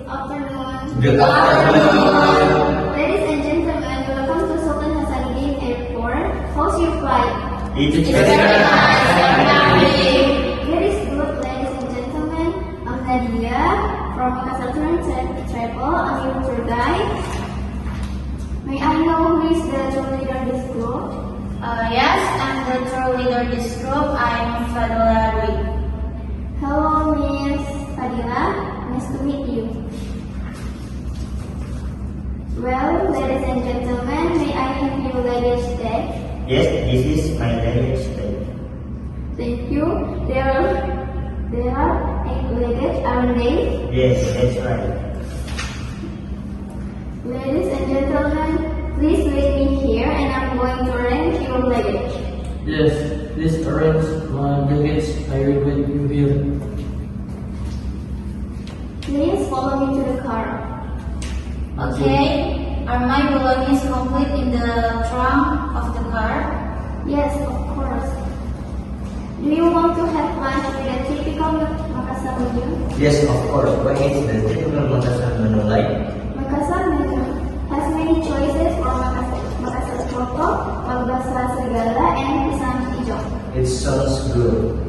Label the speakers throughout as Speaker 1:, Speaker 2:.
Speaker 1: afternoon.
Speaker 2: Good afternoon.
Speaker 1: Ladies and gentlemen, welcome to Sultan Hasanuddin Airport. How's your flight?
Speaker 2: It's very nice.
Speaker 1: Very good, ladies and gentlemen. I'm Nadia from Makassar Travel. I'm your tour guide. May I know who is the tour leader this group?
Speaker 3: Yes, I'm the tour leader this group. I'm Fadila Rui.
Speaker 1: Hello, Miss Fadila. Nice to meet you. Well, ladies and gentlemen, may I have your luggage tag?
Speaker 2: Yes, this is my luggage tag.
Speaker 1: Thank you. There are 8 luggage, aren't they?
Speaker 2: Yes, that's right.
Speaker 1: Ladies and gentlemen, please wait me here and I'm going to arrange your luggage.
Speaker 4: Yes, please arrange my luggage. I will wait you here.
Speaker 1: Please follow me to the car.
Speaker 3: Okay, are my belongings complete in the trunk of the car?
Speaker 1: Yes, of course. Do you want to have lunch with a typical Makassar menu?
Speaker 2: Yes, of course. What is the typical Makassar menu like?
Speaker 1: Makassar menu has many choices for Makassar Coco, Makassar Segala, and Pisang Hijau.
Speaker 2: It sounds good.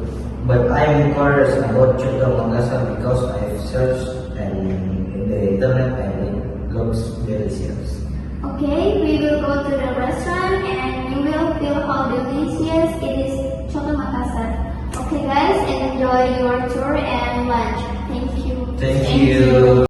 Speaker 2: But I'm curious about Chuka Makassar because I've searched in the internet and it looks delicious.
Speaker 1: Okay, we will go to the restaurant and you will feel how delicious it is Choco Makassar. Okay guys, enjoy your tour and lunch. Thank you.
Speaker 2: Thank you.